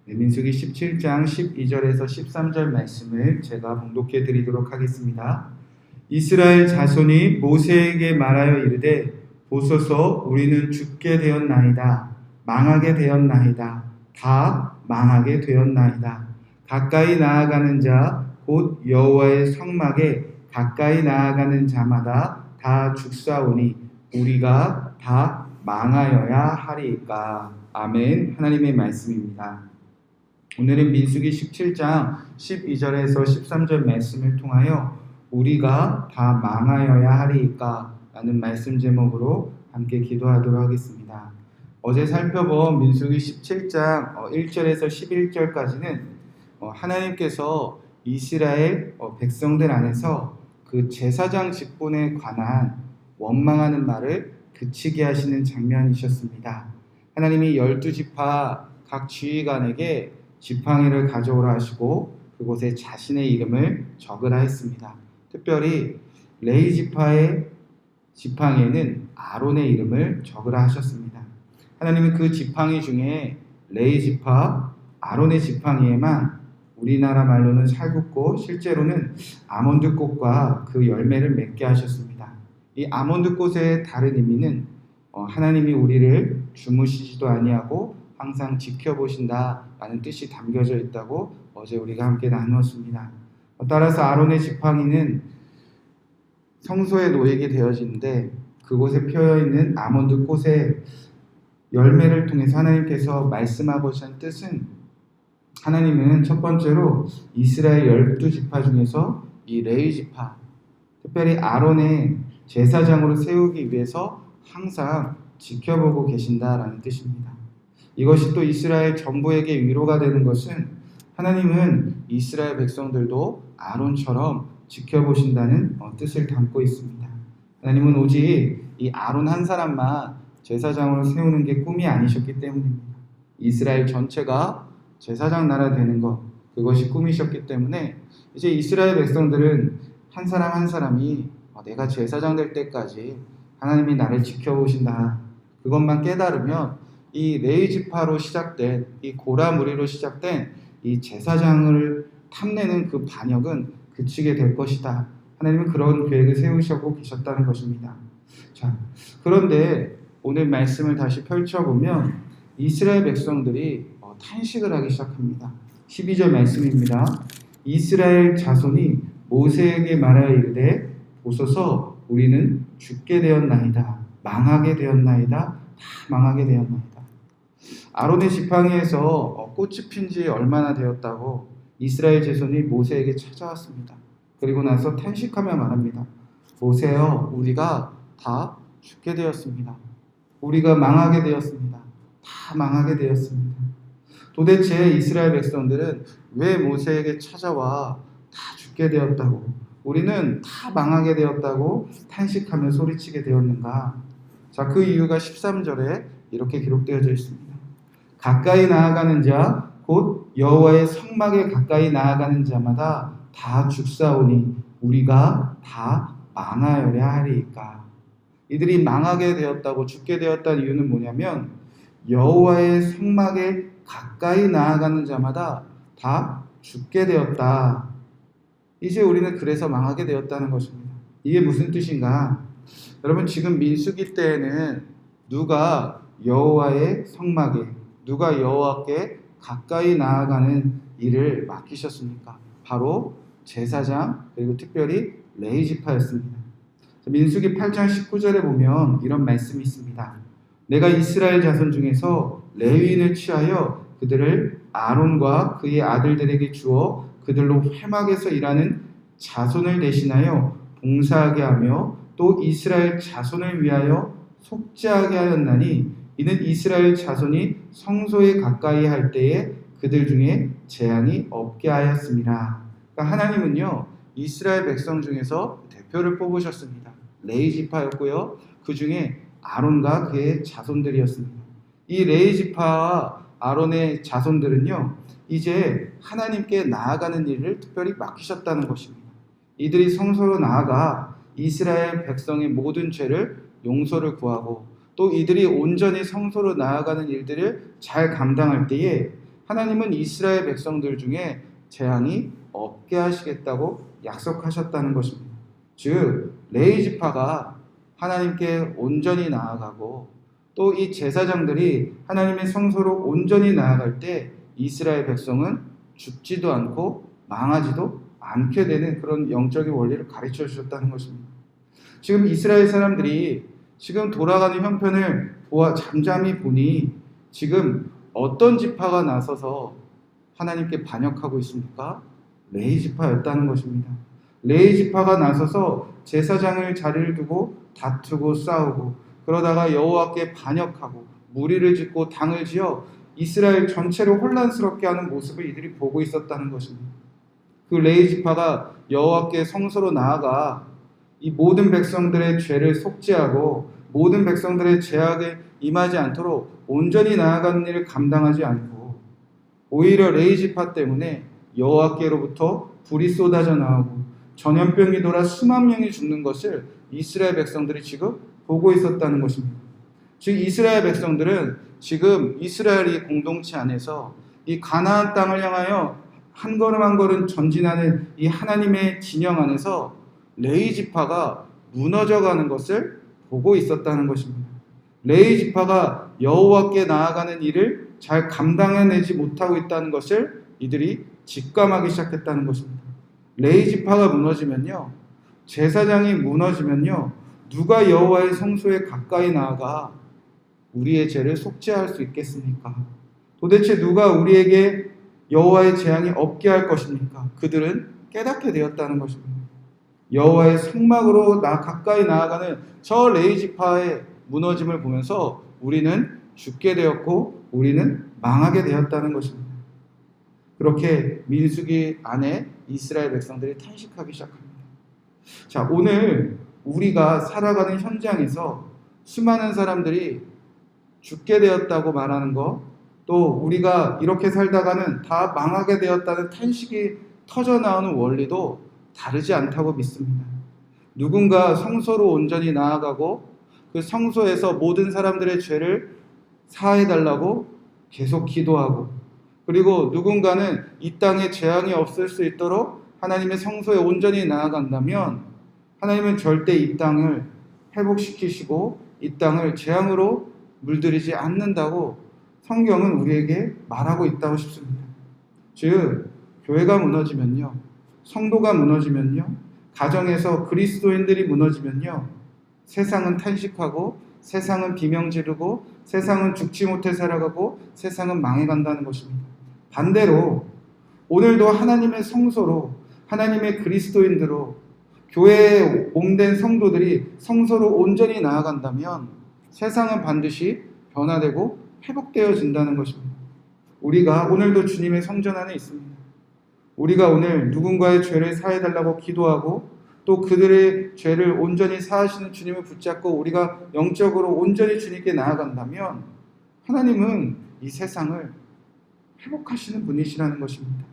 네, 민수기 17장 12절에서 13절 말씀을 제가 봉독해 드리도록 하겠습니다. 이스라엘 자손이 모세에게 말하여 이르되 보소서 우리는 죽게 되었나이다. 망하게 되었나이다. 다 망하게 되었나이다. 가까이 나아가는 자 곧 여호와의 성막에 가까이 나아가는 자마다 다 죽사오니 우리가 다 망하여야 하리이까. 아멘. 하나님의 말씀입니다. 오늘은 민수기 17장 12절에서 13절 말씀을 통하여 우리가 다 망하여야 하리이까 라는 말씀 제목으로 함께 기도하도록 하겠습니다. 어제 살펴본 민수기 17장 1절에서 11절까지는 하나님께서 이스라엘 백성들 안에서 그 제사장 직분에 관한 원망하는 말을 그치게 하시는 장면이셨습니다. 하나님이 12지파 각 지휘관에게 지팡이를 가져오라 하시고 그곳에 자신의 이름을 적으라 했습니다. 특별히 레위 지파의 지팡이에는 아론의 이름을 적으라 하셨습니다. 하나님은 그 지팡이 중에 레위 지파 아론의 지팡이에만 우리나라 말로는 살구꽃, 실제로는 아몬드꽃과 그 열매를 맺게 하셨습니다. 이 아몬드꽃의 다른 의미는 하나님이 우리를 주무시지도 아니하고 항상 지켜보신다라는 뜻이 담겨져 있다고 어제 우리가 함께 나누었습니다. 따라서 아론의 지팡이는 성소에 놓이게 되어지는데 그곳에 피어있는 아몬드 꽃의 열매를 통해서 하나님께서 말씀하고 계신 뜻은 하나님은 첫 번째로 이스라엘 12지파 중에서 이 레위 지파, 특별히 아론의 제사장으로 세우기 위해서 항상 지켜보고 계신다라는 뜻입니다. 이것이 또 이스라엘 전부에게 위로가 되는 것은 하나님은 이스라엘 백성들도 아론처럼 지켜보신다는 뜻을 담고 있습니다. 하나님은 오직 이 아론 한 사람만 제사장으로 세우는 게 꿈이 아니셨기 때문입니다. 이스라엘 전체가 제사장 나라 되는 것, 그것이 꿈이셨기 때문에 이제 이스라엘 백성들은 한 사람 한 사람이 내가 제사장 될 때까지 하나님이 나를 지켜보신다, 그것만 깨달으면 이 레위 지파로 시작된 이 고라 무리로 시작된 이 제사장을 탐내는 그 반역은 그치게 될 것이다. 하나님은 그런 계획을 세우시고 계셨다는 것입니다. 자, 그런데 오늘 말씀을 다시 펼쳐보면 이스라엘 백성들이 탄식을 하기 시작합니다. 12절 말씀입니다. 이스라엘 자손이 모세에게 말하여 이르되 보소서 우리는 죽게 되었나이다. 망하게 되었나이다. 다 망하게 되었나이다. 아론의 지팡이에서 꽃이 핀 지 얼마나 되었다고 이스라엘 자손이 모세에게 찾아왔습니다. 그리고 나서 탄식하며 말합니다. 모세여, 우리가 다 죽게 되었습니다. 우리가 망하게 되었습니다. 다 망하게 되었습니다. 도대체 이스라엘 백성들은 왜 모세에게 찾아와 다 죽게 되었다고, 우리는 다 망하게 되었다고 탄식하며 소리치게 되었는가? 자, 그 이유가 13절에 이렇게 기록되어져 있습니다. 가까이 나아가는 자 곧 여호와의 성막에 가까이 나아가는 자마다 다 죽사오니 우리가 다 망하여야 하리이까. 이들이 망하게 되었다고, 죽게 되었다는 이유는 뭐냐면 여호와의 성막에 가까이 나아가는 자마다 다 죽게 되었다. 이제 우리는 그래서 망하게 되었다는 것입니다. 이게 무슨 뜻인가? 여러분, 지금 민수기 때에는 누가 여호와의 성막에, 누가 여호와께 가까이 나아가는 일을 맡기셨습니까? 바로 제사장, 그리고 특별히 레위 지파였습니다. 민수기 8장 19절에 보면 이런 말씀이 있습니다. 내가 이스라엘 자손 중에서 레위인을 취하여 그들을 아론과 그의 아들들에게 주어 그들로 회막에서 일하는 자손을 대신하여 봉사하게 하며 또 이스라엘 자손을 위하여 속죄하게 하였나니 이는 이스라엘 자손이 성소에 가까이 할 때에 그들 중에 재앙이 없게 하였습니다. 그러니까 하나님은요, 이스라엘 백성 중에서 대표를 뽑으셨습니다. 레위 지파였고요, 그 중에 아론과 그의 자손들이었습니다. 이 레위 지파와 아론의 자손들은요, 이제 하나님께 나아가는 일을 특별히 맡기셨다는 것입니다. 이들이 성소로 나아가 이스라엘 백성의 모든 죄를 용서를 구하고 또 이들이 온전히 성소로 나아가는 일들을 잘 감당할 때에 하나님은 이스라엘 백성들 중에 재앙이 없게 하시겠다고 약속하셨다는 것입니다. 즉 레위 지파가 하나님께 온전히 나아가고 또 이 제사장들이 하나님의 성소로 온전히 나아갈 때 이스라엘 백성은 죽지도 않고 망하지도 않게 되는 그런 영적인 원리를 가르쳐 주셨다는 것입니다. 지금 이스라엘 사람들이 지금 돌아가는 형편을 잠잠히 보니 지금 어떤 지파가 나서서 하나님께 반역하고 있습니까? 레위 지파였다는 것입니다. 레위 지파가 나서서 제사장을 자리를 두고 다투고 싸우고 그러다가 여호와께 반역하고 무리를 짓고 당을 지어 이스라엘 전체를 혼란스럽게 하는 모습을 이들이 보고 있었다는 것입니다. 그 레위 지파가 여호와께 성소로 나아가 이 모든 백성들의 죄를 속죄하고 모든 백성들의 죄악에 임하지 않도록 온전히 나아가는 일을 감당하지 않고 오히려 레위 지파 때문에 여호와께로부터 불이 쏟아져 나오고 전염병이 돌아 수만 명이 죽는 것을 이스라엘 백성들이 지금 보고 있었다는 것입니다. 즉 이스라엘 백성들은 지금 이스라엘이 공동체 안에서 이 가나안 땅을 향하여 한 걸음 한 걸음 전진하는 이 하나님의 진영 안에서 레위 지파가 무너져가는 것을 보고 있었다는 것입니다. 레위 지파가 여호와께 나아가는 일을 잘 감당해내지 못하고 있다는 것을 이들이 직감하기 시작했다는 것입니다. 레위 지파가 무너지면요, 제사장이 무너지면요, 누가 여호와의 성소에 가까이 나아가 우리의 죄를 속죄할 수 있겠습니까? 도대체 누가 우리에게 여호와의 재앙이 없게 할 것입니까? 그들은 깨닫게 되었다는 것입니다. 여호와의 성막으로 가까이 나아가는 저 레위 지파의 무너짐을 보면서 우리는 죽게 되었고 우리는 망하게 되었다는 것입니다. 그렇게 민수기 안에 이스라엘 백성들이 탄식하기 시작합니다. 자, 오늘 우리가 살아가는 현장에서 수많은 사람들이 죽게 되었다고 말하는 것, 또 우리가 이렇게 살다가는 다 망하게 되었다는 탄식이 터져 나오는 원리도 다르지 않다고 믿습니다. 누군가 성소로 온전히 나아가고 그 성소에서 모든 사람들의 죄를 사해달라고 계속 기도하고, 그리고 누군가는 이 땅에 재앙이 없을 수 있도록 하나님의 성소에 온전히 나아간다면 하나님은 절대 이 땅을 회복시키시고 이 땅을 재앙으로 물들이지 않는다고 성경은 우리에게 말하고 있다고 싶습니다. 즉 교회가 무너지면요, 성도가 무너지면요, 가정에서 그리스도인들이 무너지면요, 세상은 탄식하고 세상은 비명 지르고 세상은 죽지 못해 살아가고 세상은 망해간다는 것입니다. 반대로 오늘도 하나님의 성소로, 하나님의 그리스도인들로 교회에 몸된 성도들이 성소로 온전히 나아간다면 세상은 반드시 변화되고 회복되어진다는 것입니다. 우리가 오늘도 주님의 성전 안에 있습니다. 우리가 오늘 누군가의 죄를 사해달라고 기도하고 또 그들의 죄를 온전히 사하시는 주님을 붙잡고 우리가 영적으로 온전히 주님께 나아간다면 하나님은 이 세상을 회복하시는 분이시라는 것입니다.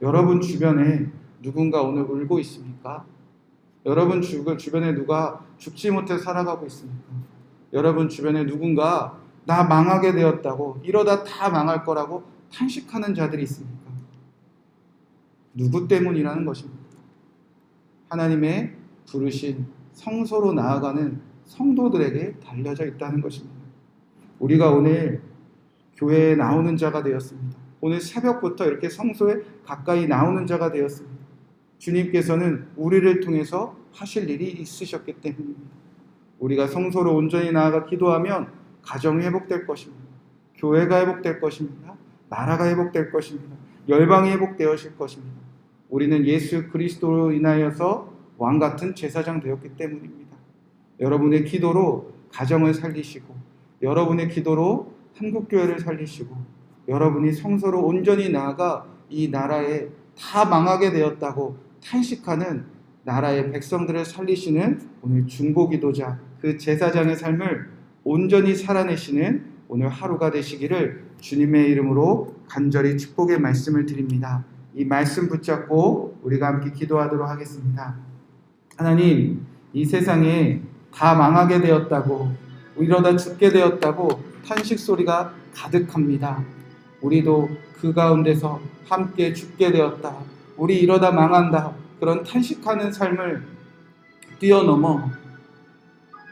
여러분 주변에 누군가 오늘 울고 있습니까? 여러분 주변에 누가 죽지 못해 살아가고 있습니까? 여러분 주변에 누군가 나 망하게 되었다고, 이러다 다 망할 거라고 탄식하는 자들이 있습니까? 누구 때문이라는 것입니다. 하나님의 부르신 성소로 나아가는 성도들에게 달려져 있다는 것입니다. 우리가 오늘 교회에 나오는 자가 되었습니다. 오늘 새벽부터 이렇게 성소에 가까이 나오는 자가 되었습니다. 주님께서는 우리를 통해서 하실 일이 있으셨기 때문입니다. 우리가 성소로 온전히 나아가 기도하면 가정이 회복될 것입니다. 교회가 회복될 것입니다. 나라가 회복될 것입니다. 열방이 회복되어질 것입니다. 우리는 예수 그리스도로 인하여서 왕같은 제사장 되었기 때문입니다. 여러분의 기도로 가정을 살리시고, 여러분의 기도로 한국교회를 살리시고, 여러분이 성소로 온전히 나아가 이 나라에 다 망하게 되었다고 탄식하는 나라의 백성들을 살리시는 오늘 중보기도자, 그 제사장의 삶을 온전히 살아내시는 오늘 하루가 되시기를 주님의 이름으로 간절히 축복의 말씀을 드립니다. 이 말씀 붙잡고 우리가 함께 기도하도록 하겠습니다. 하나님, 이 세상에 다 망하게 되었다고, 이러다 죽게 되었다고 탄식 소리가 가득합니다. 우리도 그 가운데서 함께 죽게 되었다. 우리 이러다 망한다. 그런 탄식하는 삶을 뛰어넘어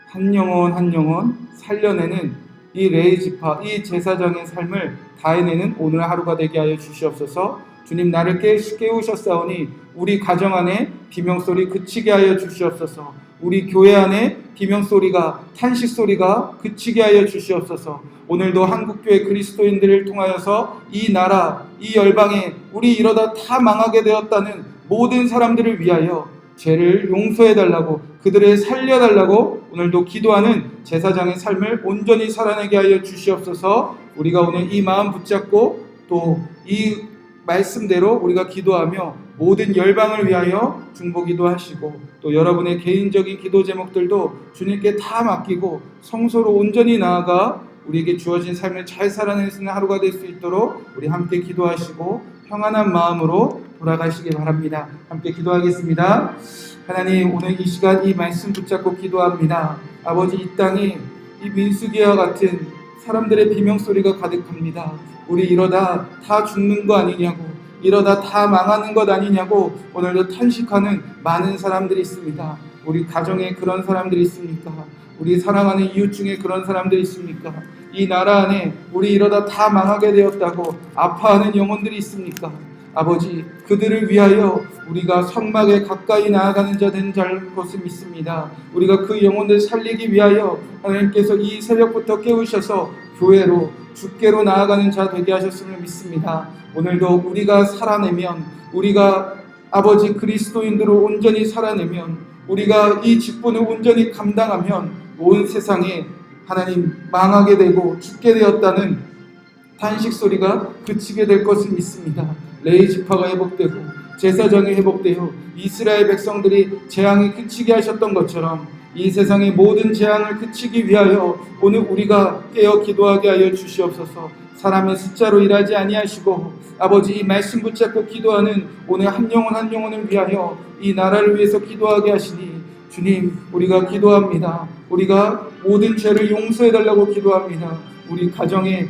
한 영혼 한 영혼 살려내는 이 레이지파, 이 제사장의 삶을 다해내는 오늘 하루가 되게 하여 주시옵소서. 주님, 나를 깨우셨사오니 우리 가정 안에 비명소리 그치게 하여 주시옵소서. 우리 교회 안에 비명소리가, 탄식소리가 그치게 하여 주시옵소서. 오늘도 한국교회 그리스도인들을 통하여서 이 나라, 이 열방에 우리 이러다 다 망하게 되었다는 모든 사람들을 위하여 죄를 용서해달라고, 그들을 살려달라고 오늘도 기도하는 제사장의 삶을 온전히 살아내게 하여 주시옵소서. 우리가 오늘 이 마음 붙잡고 또 이 말씀대로 우리가 기도하며 모든 열방을 위하여 중보기도 하시고, 또 여러분의 개인적인 기도 제목들도 주님께 다 맡기고 성소로 온전히 나아가 우리에게 주어진 삶을 잘 살아내는 하루가 될 수 있도록 우리 함께 기도하시고 평안한 마음으로 돌아가시기 바랍니다. 함께 기도하겠습니다. 하나님, 오늘 이 시간 이 말씀 붙잡고 기도합니다. 아버지, 이 땅에 이 민수기와 같은 사람들의 비명소리가 가득합니다. 우리 이러다 다 죽는 거 아니냐고, 이러다 다 망하는 것 아니냐고 오늘도 탄식하는 많은 사람들이 있습니다. 우리 가정에 그런 사람들이 있습니까? 우리 사랑하는 이웃 중에 그런 사람들이 있습니까? 이 나라 안에 우리 이러다 다 망하게 되었다고 아파하는 영혼들이 있습니까? 아버지, 그들을 위하여 우리가 성막에 가까이 나아가는 자 된 것을 믿습니다. 우리가 그 영혼을 살리기 위하여 하나님께서 이 새벽부터 깨우셔서 교회로, 주께로 나아가는 자 되게 하셨음을 믿습니다. 오늘도 우리가 살아내면, 우리가 아버지 그리스도인들로 온전히 살아내면, 우리가 이 직분을 온전히 감당하면 온 세상에 하나님 망하게 되고 죽게 되었다는 탄식 소리가 그치게 될 것을 믿습니다. 레이지파가 회복되고 제사장이 회복되어 이스라엘 백성들이 재앙이 그치게 하셨던 것처럼 이 세상의 모든 재앙을 그치기 위하여 오늘 우리가 깨어 기도하게 하여 주시옵소서. 사람의 숫자로 일하지 아니하시고 아버지, 이 말씀 붙잡고 기도하는 오늘 한 영혼 한 영혼을 위하여 이 나라를 위해서 기도하게 하시니 주님, 우리가 기도합니다. 우리가 모든 죄를 용서해달라고 기도합니다. 우리 가정에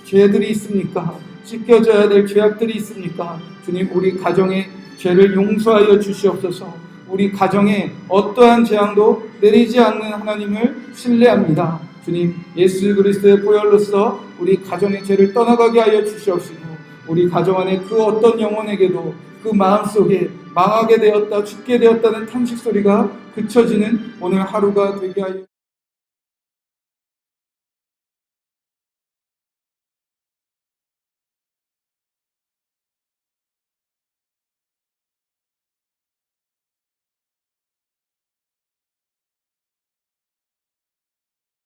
죄들이 있습니까? 씻겨져야 될 죄악들이 있습니까? 주님, 우리 가정에 죄를 용서하여 주시옵소서. 우리 가정에 어떠한 재앙도 내리지 않는 하나님을 신뢰합니다. 주님, 예수 그리스도의 보혈로서 우리 가정의 죄를 떠나가게 하여 주시옵시고, 우리 가정 안에 그 어떤 영혼에게도 그 마음속에 망하게 되었다, 죽게 되었다는 탄식 소리가 그쳐지는 오늘 하루가 되게 하여